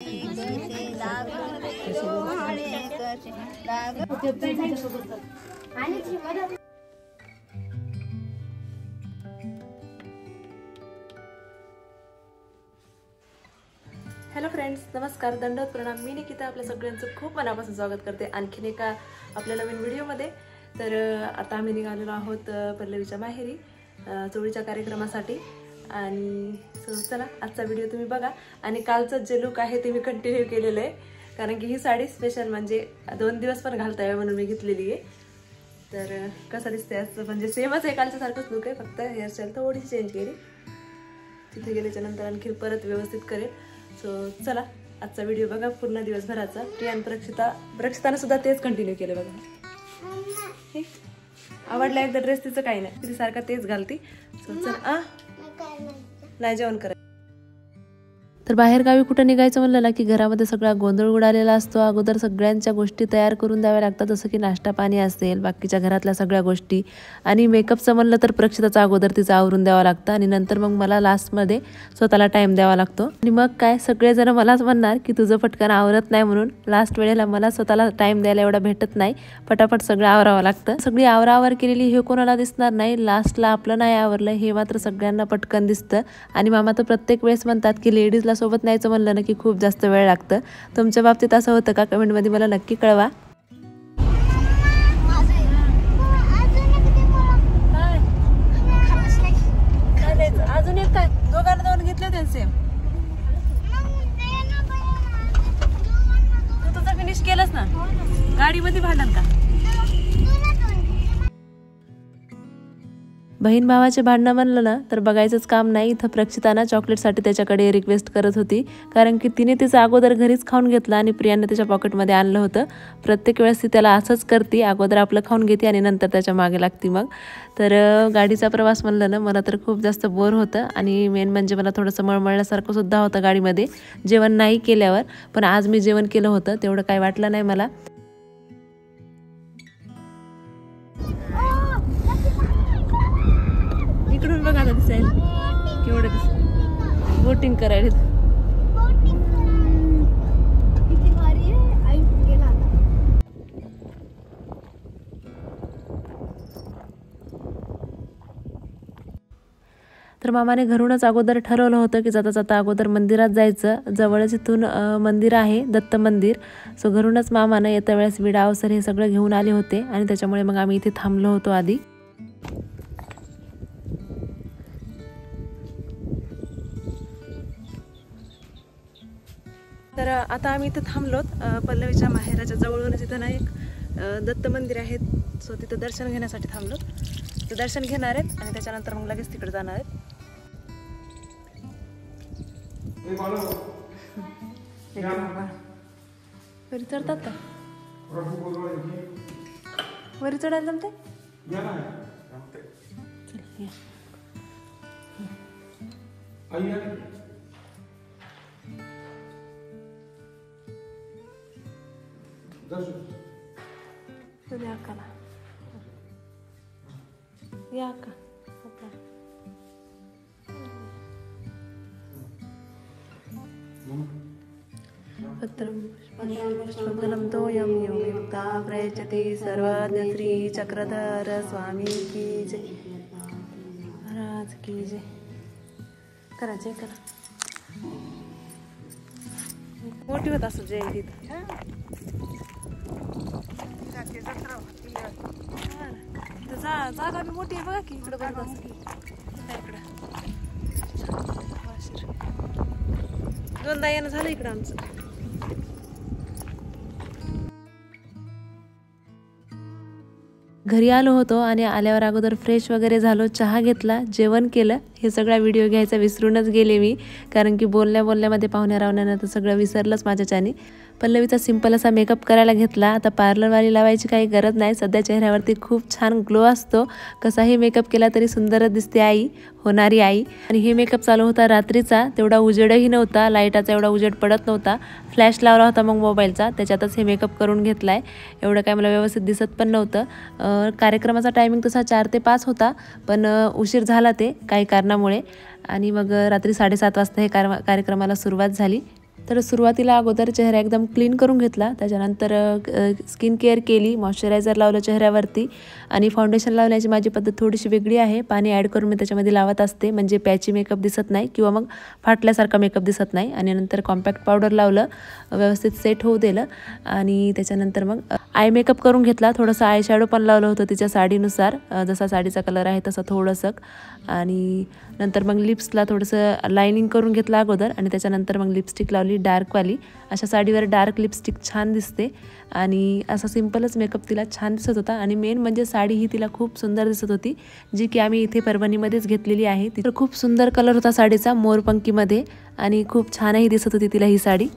Hello friends, नमस्कार, दंडवत प्रणाम. मी निकिता आपल्या सगळ्यांचं खूप मनापासून स्वागत करते आणखीन एका आपल्या नवीन व्हिडिओमध्ये. तर आता आम्ही निघालेलो आहोत पल्लवीच्या माहेरी चोळीच्या कार्यक्रमासाठी. आणि चला आजचा व्हिडिओ तुम्ही बघा. आणि कालचं जे लुक आहे ते मी कंटिन्यू केलेलं आहे, कारण की ही साडी स्पेशल म्हणजे 2 दिवस पण घालता यावं म्हणून मी घेतलेली आहे. तर कसं दिसते असं म्हणजे सेमच आहे, कालच्या सारखंच लुक आहे, फक्त हेअरस्टाईल थोडीशी चेंज केली. तिथे गेल्याच्या नंतर आणखी परत व्यवस्थित करेल. सो चला आजचा व्हिडिओ बघा पूर्ण दिवसभराचा. प्रियान प्रक्षितानं सुद्धा तेच कंटिन्यू केलं बघा. आवडला एकदा ड्रेस, तिचं काही नाही, तिथे सारखा तेच घालती. सो चल नाही जेवण करा. तर बाहेर गावी कुठं निघायचं म्हणलं ना की घरामध्ये सगळा गोंधळ उडालेला असतो. अगोदर सगळ्यांच्या गोष्टी तयार करून द्याव्या लागतात, जसं की नाश्ता पाणी असेल, बाकीच्या घरातल्या सगळ्या गोष्टी. आणि मेकअपचं म्हणलं तर प्रक्षिताचा अगोदर तिचं आवरून द्यावं लागतं आणि नंतर मग मला लास्टमध्ये स्वतःला टाईम द्यावा लागतो. आणि मग काय सगळेजण मलाच म्हणणार की तुझं पटकन आवरत नाही म्हणून. लास्ट वेळेला मला स्वतःला टाईम द्यायला एवढा भेटत नाही, पटापट सगळं आवरावं लागतं. सगळी आवरावर केलेली हे कोणाला दिसणार नाही, लास्टला आपलं नाही आवरलं हे मात्र सगळ्यांना पटकन दिसतं. आणि मामा तर प्रत्येक वेळेस म्हणतात की लेडीजला सोबत न्यायचं म्हणलं ना की खूप जास्त वेळ लागतं. तुमच्या बाबतीत असं होतं का? कमेंटमध्ये मला नक्की कळवा. अजून एक काय दोघांना दोन घेतले होते सेम. तू तुझं फिनिश केलंस ना, गाडीमध्ये भांडण का? बहीण भावाचे भांडणं म्हणलं ना तर बघायचंच काम नाही. इथं प्रक्षिताना चॉकलेटसाठी त्याच्याकडे रिक्वेस्ट करत होती, कारण की तिने तिचं अगोदर घरीच खाऊन घेतलं आणि प्रियाने त्याच्या पॉकेटमध्ये आणलं होतं. प्रत्येक वेळेस ती त्याला असंच करते, अगोदर आपलं खाऊन घेते आणि नंतर त्याच्या मागे लागते. मग तर गाडीचा प्रवास म्हणलं ना मला तर खूप जास्त बोर होतं. आणि मेन म्हणजे मला थोडंसं मळमळल्यासारखं सुद्धा होतं गाडीमध्ये जेवण नाही केल्यावर. पण आज मी जेवण केलं होतं, तेवढं काही वाटलं नाही मला. इकडून बघा आता दिसेल केवढं दिस बोटिंग करायला. तर मामाने घरूनच अगोदर ठरवलं होतं की जाता जाता अगोदर मंदिरात जायचं. जवळच इथून मंदिर आहे, दत्त मंदिर. सो घरूनच मामानं येत्या वेळेस विडा अवसर हे सगळं घेऊन आले होते आणि त्याच्यामुळे मग आम्ही इथे थांबलो होतो आधी. तर आता आम्ही इथं थांबलोत पल्लवीच्या माहेराच्या जवळूनच. इथं ना एक दत्त मंदिर आहे, सो तिथं दर्शन घेण्यासाठी थांबलोत. तर दर्शन घेणार आहेत आणि त्याच्यानंतर मग लगेच तिकडे जाणार आहेत. वरी चढतात का? वरी चढायला जमते? या का पुष्पफलं तोयं योगिता प्रयच्छति सर्वज्ञ श्री चक्रधर स्वामी की जय, महाराज की जय. करा जय करा. मोठी होत असं जय तिथं. जागा बी मोठी आहे बघा की. इकडं बघा इकडं 2दा येणं झालं इकडं आमचं. घरी आलो होतो आणि आल्यावर अगोदर फ्रेश वगैरे झालो, चहा घेतला, जेवण केलं. हे सगळा व्हिडिओ घ्यायचा विसरूनच गेले मी, कारण की बोलण्यामध्ये पाहुण्या रावण्यानं तर सगळं विसरलंच माझ्याच्यानी. पल्लवीचा सिंपल असा मेकअप करायला घेतला. आता पार्लरवाली लावायची काही गरज नाही, सध्या चेहऱ्यावरती खूप छान ग्लो असतो. कसाही मेकअप केला तरी सुंदरच दिसते आई, होणारी आई. आणि हे मेकअप चालू होता रात्रीचा, तेवढा उजेडही नव्हता, लाईटाचा एवढा उजेड पडत नव्हता. फ्लॅश लावला होता मग मोबाईलचा, त्याच्यातच हे मेकअप करून घेतलाय. एवढं काय मला व्यवस्थित दिसत पण नव्हतं. कार्यक्रमाचा टायमिंग तसा 4 ते 5 होता, पण उशीर झाला ते काही कारणामुळे. आणि मग रात्री 7:30 वाजता हे कार्यक्रमाला सुरुवात झाली. तर सुरुवातीला अगोदर चेहरा एकदम क्लीन करून घेतला, त्याच्यानंतर स्किन केअर केली, मॉइश्चरायझर लावलं चेहऱ्यावरती आणि फाउंडेशन लावण्याची माझी पद्धत थोडीशी वेगळी आहे. पाणी ॲड करून मी त्याच्यामध्ये लावत असते, म्हणजे पॅची मेकअप दिसत नाही किंवा मग फाटल्यासारखा मेकअप दिसत नाही. आणि नंतर कॉम्पॅक्ट पावडर लावलं, व्यवस्थित सेट होऊ दिलं आणि त्याच्यानंतर मग आय मेकअप करून घेतला. थोडंसं आय शॅडो पण लावलं होतं तिच्या साडीनुसार, जसा साडीचा कलर आहे तसं थोडंसं. आणि नंतर मग लिप्सला थोडंसं लायनिंग करून घेतलं अगोदर आणि त्याच्यानंतर मग लिपस्टिक लावली डार्कवाली. अशा साडीवर डार्क लिपस्टिक छान दिसते आणि असा सिम्पलच मेकअप तिला छान दिसत होता. आणि मेन म्हणजे साडी ही तिला खूप सुंदर दिसत होती, जी की आम्ही इथे परभणीमध्येच घेतलेली आहे. तिथं खूप सुंदर कलर होता साडीचा मोरपंखीमध्ये आणि खूप छानही दिसत होती तिला ही साडी.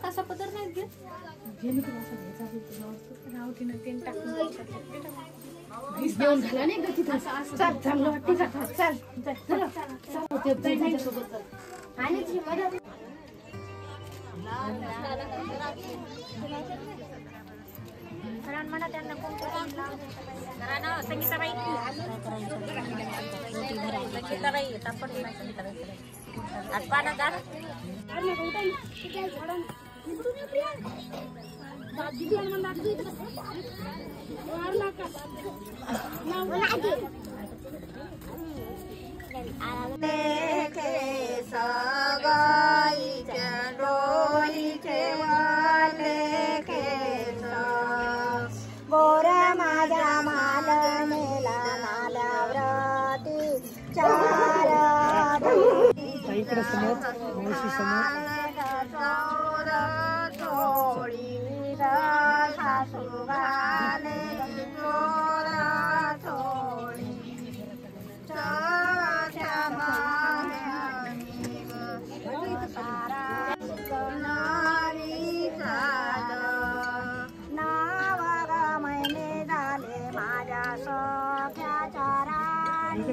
कसा पदर नाही घेत घेऊन घाला नाही गती चल चांगलं वाटते का चल म्हणा त्यांना संगीताबाई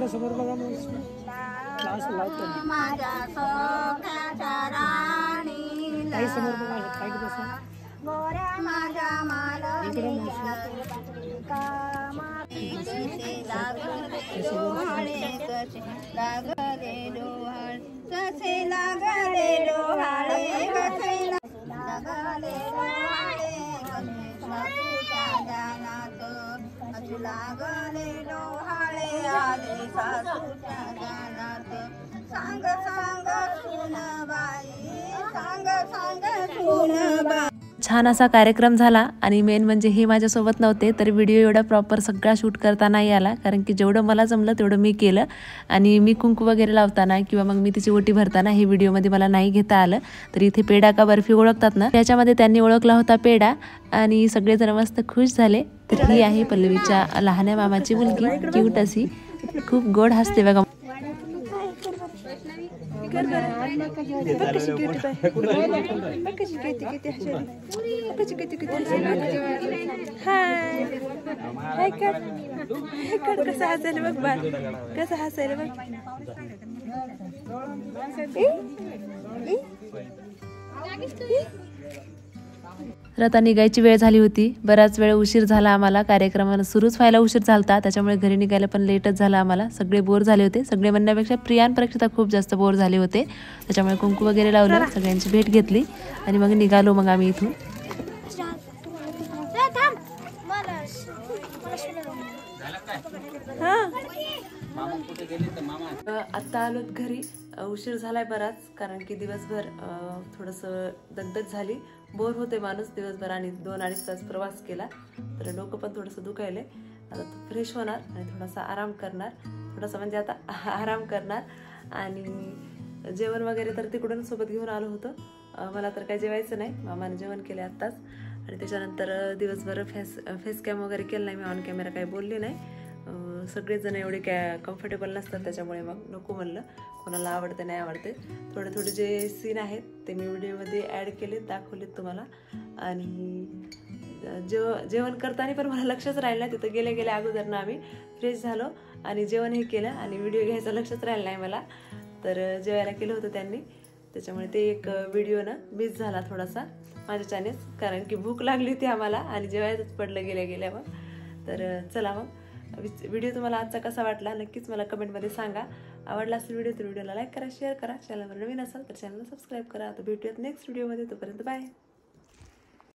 समोर बघा क्लास लावतो माझ्या सोख्याच्या राणी काही समोर बघा काही बसा गोऱ्या माझ्या इकडे लागले डोहाळे कसे लागले डोहाळे कसे लागले डोहाळे सासूच्या जानात असू लागले डोहाळे आले सासूच्या जानात सांग सांग सुनबाई सांग सांग सुनबाई. छान असा कार्यक्रम झाला आणि मेन म्हणजे हे माझ्यासोबत नव्हते तर व्हिडिओ एवढा प्रॉपर सगळा शूट करता नाही आला, कारण की जेवढं मला जमलं तेवढं मी केलं. आणि मी कुंकू वगैरे लावताना किंवा मग मी तिची ओटी भरताना हे व्हिडिओमध्ये मला नाही घेता आलं. तर इथे पेढा का बर्फी ओळखतात ना, त्याच्यामध्ये त्यांनी ओळखला होता पेढा आणि सगळेजण मस्त खुश झाले. तर ही आहे पल्लवीच्या लहान्या मामाची मुलगी, क्यूट अशी, खूप गोड हसते बघा. हाय कसं हसायला बघ बाळ, कसं हसायला बघ. आता निघायची वेळ झाली होती. बराच वेळ उशीर झाला आम्हाला, कार्यक्रमाला सुरूच व्हायला उशीर झालता, त्याच्यामुळे घरी निघायला पण लेटच झाला आम्हाला. सगळे बोर झाले होते, सगळे म्हणण्यापेक्षा प्रिया आणि प्रक्षिता खूप जास्त बोर झाले होते. त्याच्यामुळे कुंकू वगैरे लावलं, सगळ्यांची भेट घेतली आणि मग निघालो मग आम्ही इथून. आत्ता आलोत घरी. उशीर झालाय बराच, कारण की दिवसभर थोडंसं दगदग झाली, बोर होते माणूस दिवसभर आणि 2-2.5 तास प्रवास केला, तर डोकं पण थोडंसं दुखायले. आता फ्रेश होणार आणि थोडासा आराम करणार, थोडासा म्हणजे आता आराम करणार. आणि जेवण वगैरे तर तिकडून सोबत घेऊन आलो होतं. मला तर काही जेवायचं नाही, मामाने जेवण केले आत्ताच. आणि त्याच्यानंतर दिवसभर फेस कॅम वगैरे केलं नाही मी, ऑन कॅमेरा काही बोलले नाही. सगळेजण एवढे कम्फर्टेबल नसतात, त्याच्यामुळे मग नको म्हणलं. कोणाला आवडते नाही आवडते, थोडे थोडे जे सीन आहेत ते मी व्हिडिओमध्ये ॲड केलेत, दाखवलेत तुम्हाला. आणि जेवण करताना पण मला लक्षच राहिलं नाही, तिथं गेल्या अगोदर ना आम्ही फ्रेश झालो आणि जेवण हे केलं आणि व्हिडिओ घ्यायचं लक्षच राहिलं नाही मला. तर जेवायला केलं होतं त्यांनी, त्याच्यामुळे ते एक व्हिडिओ ना मिस झाला थोडासा. माझ्या चॅनेल्स, कारण की भूक लागली होती आम्हाला आणि जेवायचंच पडलं गेल्या मग. तर चला मग व्हिडिओ तुम्हाला आजचा कसा वाटला नक्कीच मला कमेंटमध्ये सांगा. आवडला असेल व्हिडिओ तर व्हिडिओला लाईक करा, शेअर करा. चॅनलवर नवीन असाल तर चॅनलला सबस्क्राईब करा. आता भेटूयात नेक्स्ट व्हिडिओमध्ये. तोपर्यंत बाय.